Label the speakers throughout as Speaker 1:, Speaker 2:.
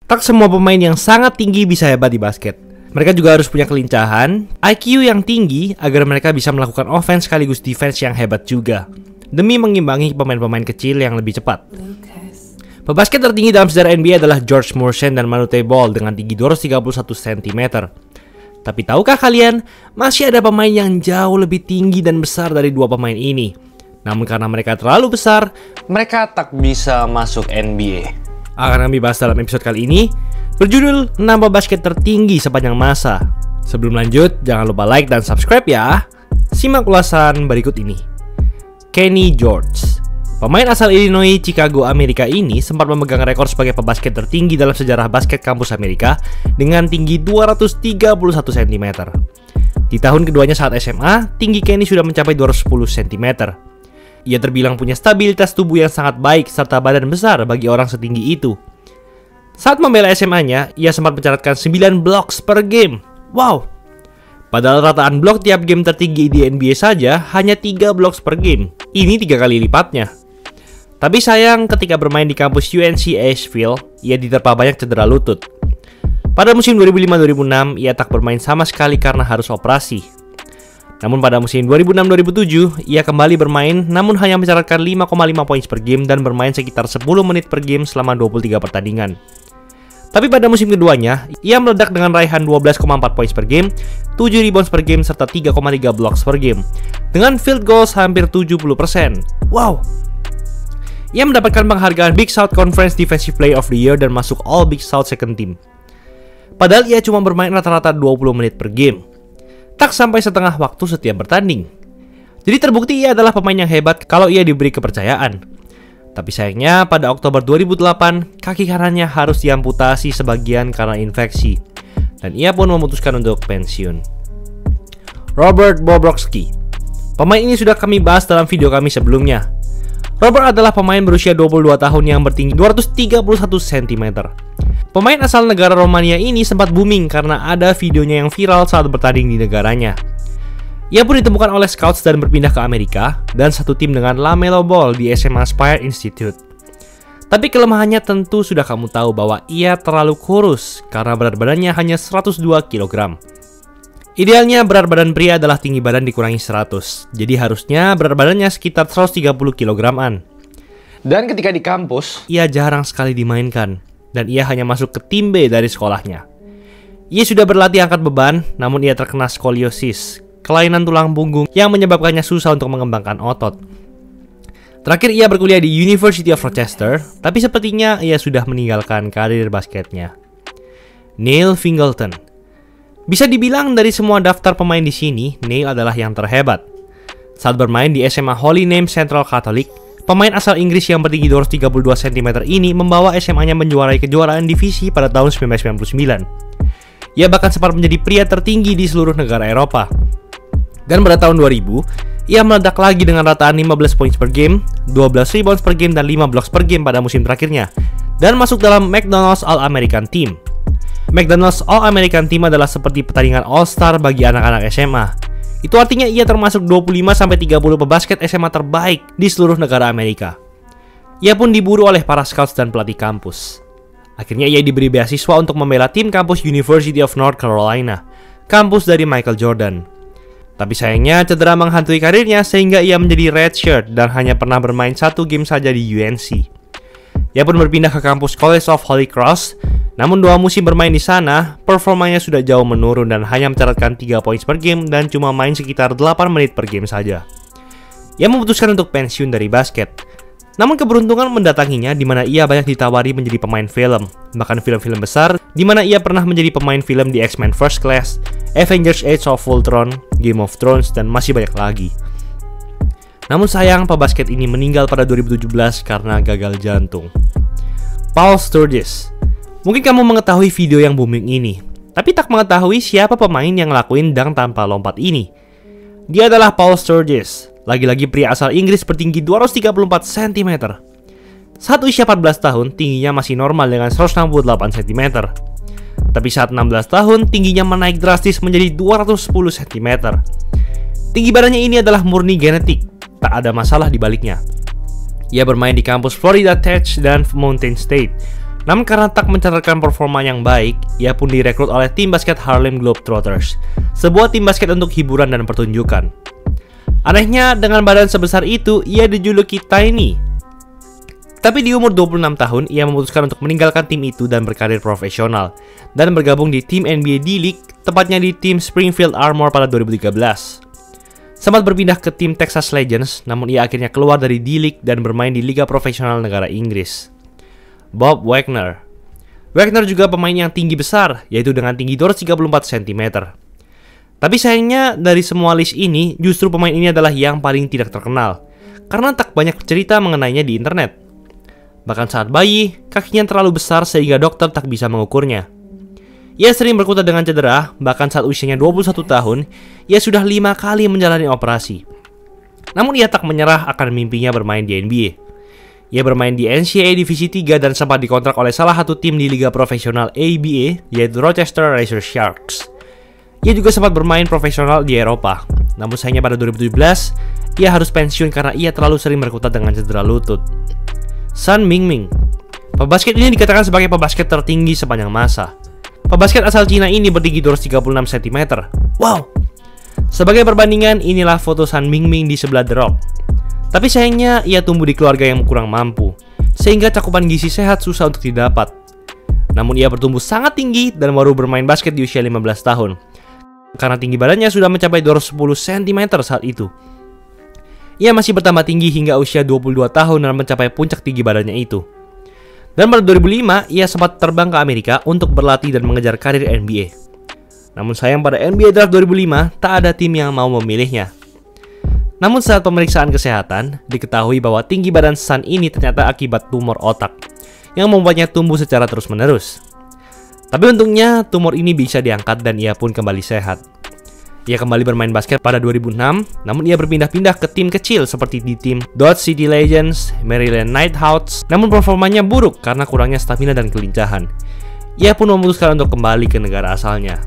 Speaker 1: Tak semua pemain yang sangat tinggi bisa hebat di basket. Mereka juga harus punya kelincahan, IQ yang tinggi agar mereka bisa melakukan offense sekaligus defense yang hebat juga, demi mengimbangi pemain-pemain kecil yang lebih cepat. Pebasket tertinggi dalam sejarah NBA adalah George Muresan dan Manute Bol dengan tinggi 231 cm. Tapi tahukah kalian, masih ada pemain yang jauh lebih tinggi dan besar dari dua pemain ini. Namun karena mereka terlalu besar, mereka tak bisa masuk NBA. Akan kami bahas dalam episode kali ini, berjudul 6 pebasket tertinggi sepanjang masa. Sebelum lanjut, jangan lupa like dan subscribe ya. Simak ulasan berikut ini. Kenny George. Pemain asal Illinois, Chicago, Amerika ini sempat memegang rekor sebagai pebasket tertinggi dalam sejarah basket kampus Amerika dengan tinggi 231 cm. Di tahun keduanya saat SMA, tinggi Kenny sudah mencapai 210 cm. Ia terbilang punya stabilitas tubuh yang sangat baik serta badan besar bagi orang setinggi itu. Saat membela SMA-nya, ia sempat mencatatkan 9 blocks per game. Wow! Padahal rataan blok tiap game tertinggi di NBA saja hanya 3 blocks per game. Ini 3 kali lipatnya. Tapi sayang ketika bermain di kampus UNC Asheville, ia diterpa banyak cedera lutut. Pada musim 2005-2006, ia tak bermain sama sekali karena harus operasi. Namun pada musim 2006-2007, ia kembali bermain namun hanya mencatatkan 5,5 poin per game dan bermain sekitar 10 menit per game selama 23 pertandingan. Tapi pada musim keduanya, ia meledak dengan raihan 12,4 poin per game, 7 rebounds per game, serta 3,3 blocks per game. Dengan field goals hampir 70%. Wow! Ia mendapatkan penghargaan Big South Conference Defensive Player of the Year dan masuk All Big South Second Team. Padahal ia cuma bermain rata-rata 20 menit per game. Tak sampai setengah waktu setiap bertanding. Jadi terbukti ia adalah pemain yang hebat kalau ia diberi kepercayaan. Tapi sayangnya pada Oktober 2008, kaki kanannya harus diamputasi sebagian karena infeksi. Dan ia pun memutuskan untuk pensiun. Robert Bobrovsky. Pemain ini sudah kami bahas dalam video kami sebelumnya. Robert adalah pemain berusia 22 tahun yang bertinggi 231 cm. Pemain asal negara Romania ini sempat booming karena ada videonya yang viral saat bertanding di negaranya. Ia pun ditemukan oleh scouts dan berpindah ke Amerika dan satu tim dengan LaMelo Ball di SMA Spire Institute. Tapi kelemahannya tentu sudah kamu tahu bahwa ia terlalu kurus karena berat badannya hanya 102 kg. Idealnya berat badan pria adalah tinggi badan dikurangi 100, jadi harusnya berat badannya sekitar 130 kg-an. Dan ketika di kampus, ia jarang sekali dimainkan. Dan ia hanya masuk ke tim B dari sekolahnya. Ia sudah berlatih angkat beban, namun ia terkena skoliosis, kelainan tulang punggung yang menyebabkannya susah untuk mengembangkan otot. Terakhir ia berkuliah di University of Rochester, tapi sepertinya ia sudah meninggalkan karir basketnya. Neil Fingleton. Bisa dibilang dari semua daftar pemain di sini, Neil adalah yang terhebat. Saat bermain di SMA Holy Name Central Catholic, pemain asal Inggris yang bertinggi 232 cm ini membawa SMA-nya menjuarai kejuaraan divisi pada tahun 1999. Ia bahkan sempat menjadi pria tertinggi di seluruh negara Eropa. Dan pada tahun 2000, ia meledak lagi dengan rataan 15 points per game, 12 rebounds per game, dan 5 blocks per game pada musim terakhirnya, dan masuk dalam McDonald's All-American Team. McDonald's All-American Team adalah seperti pertandingan All-Star bagi anak-anak SMA. Itu artinya ia termasuk 25-30 pebasket SMA terbaik di seluruh negara Amerika. Ia pun diburu oleh para scouts dan pelatih kampus. Akhirnya ia diberi beasiswa untuk membela tim kampus University of North Carolina, kampus dari Michael Jordan. Tapi sayangnya cedera menghantui karirnya sehingga ia menjadi redshirt dan hanya pernah bermain 1 game saja di UNC. Ia pun berpindah ke kampus College of Holy Cross. Namun 2 musim bermain di sana, performanya sudah jauh menurun dan hanya mencatatkan 3 poin per game dan cuma main sekitar 8 menit per game saja. Ia memutuskan untuk pensiun dari basket. Namun keberuntungan mendatanginya di mana ia banyak ditawari menjadi pemain film, bahkan film-film besar di mana ia pernah menjadi pemain film di X-Men First Class, Avengers Age of Ultron, Game of Thrones, dan masih banyak lagi. Namun sayang, pebasket ini meninggal pada 2017 karena gagal jantung. Paul Sturgis. Mungkin kamu mengetahui video yang booming ini, tapi tak mengetahui siapa pemain yang ngelakuin dunk tanpa lompat ini. Dia adalah Paul Sturgis, lagi-lagi pria asal Inggris bertinggi 234 cm. Saat usia 14 tahun, tingginya masih normal dengan 168 cm. Tapi saat 16 tahun, tingginya menaik drastis menjadi 210 cm. Tinggi badannya ini adalah murni genetik, tak ada masalah di baliknya. Ia bermain di kampus Florida Tech dan Mountain State, Namun karena tak mencatatkan performa yang baik, ia pun direkrut oleh tim basket Harlem Globetrotters, sebuah tim basket untuk hiburan dan pertunjukan. Anehnya, dengan badan sebesar itu, ia dijuluki Tiny. Tapi di umur 26 tahun, ia memutuskan untuk meninggalkan tim itu dan berkarir profesional, dan bergabung di tim NBA D-League, tepatnya di tim Springfield Armor pada 2013. Sempat berpindah ke tim Texas Legends, namun ia akhirnya keluar dari D-League dan bermain di Liga Profesional Negara Inggris. Bob Wagner. Wagner juga pemain yang tinggi besar, yaitu dengan tinggi 234 cm. Tapi sayangnya dari semua list ini, justru pemain ini adalah yang paling tidak terkenal, karena tak banyak cerita mengenainya di internet. Bahkan saat bayi, kakinya terlalu besar sehingga dokter tak bisa mengukurnya. Ia sering berkutat dengan cedera, bahkan saat usianya 21 tahun, ia sudah 5 kali menjalani operasi. Namun ia tak menyerah akan mimpinya bermain di NBA. Ia bermain di NCAA Divisi 3 dan sempat dikontrak oleh salah satu tim di Liga Profesional ABA, yaitu Rochester Razor Sharks. Ia juga sempat bermain profesional di Eropa. Namun sayangnya pada 2017, ia harus pensiun karena ia terlalu sering berkutat dengan cedera lutut. Sun Mingming. Pebasket ini dikatakan sebagai pebasket tertinggi sepanjang masa. Pebasket asal Cina ini bertinggi 236 cm. Wow! Sebagai perbandingan, inilah foto Sun Mingming di sebelah The Rock. Tapi sayangnya, ia tumbuh di keluarga yang kurang mampu, sehingga cakupan gizi sehat susah untuk didapat. Namun ia bertumbuh sangat tinggi dan baru bermain basket di usia 15 tahun. Karena tinggi badannya sudah mencapai 210 cm saat itu. Ia masih bertambah tinggi hingga usia 22 tahun dan mencapai puncak tinggi badannya itu. Dan pada 2005, ia sempat terbang ke Amerika untuk berlatih dan mengejar karir NBA. Namun sayang pada NBA Draft 2005, tak ada tim yang mau memilihnya. Namun saat pemeriksaan kesehatan, diketahui bahwa tinggi badan Sun ini ternyata akibat tumor otak, yang membuatnya tumbuh secara terus-menerus. Tapi untungnya, tumor ini bisa diangkat dan ia pun kembali sehat. Ia kembali bermain basket pada 2006, namun ia berpindah-pindah ke tim kecil seperti di tim Dodge City Legends, Maryland Nighthawks, namun performanya buruk karena kurangnya stamina dan kelincahan. Ia pun memutuskan untuk kembali ke negara asalnya.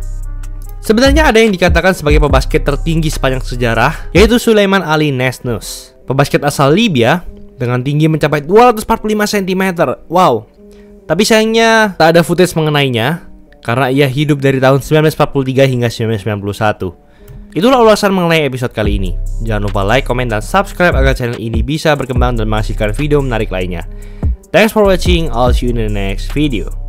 Speaker 1: Sebenarnya ada yang dikatakan sebagai pebasket tertinggi sepanjang sejarah, yaitu Sulaiman Ali Nesnus, pebasket asal Libya dengan tinggi mencapai 245 cm. Wow. Tapi sayangnya tak ada footage mengenainya karena ia hidup dari tahun 1943 hingga 1991. Itulah ulasan mengenai episode kali ini. Jangan lupa like, komen, dan subscribe agar channel ini bisa berkembang dan menghasilkan video menarik lainnya. Thanks for watching, I'll see you in the next video.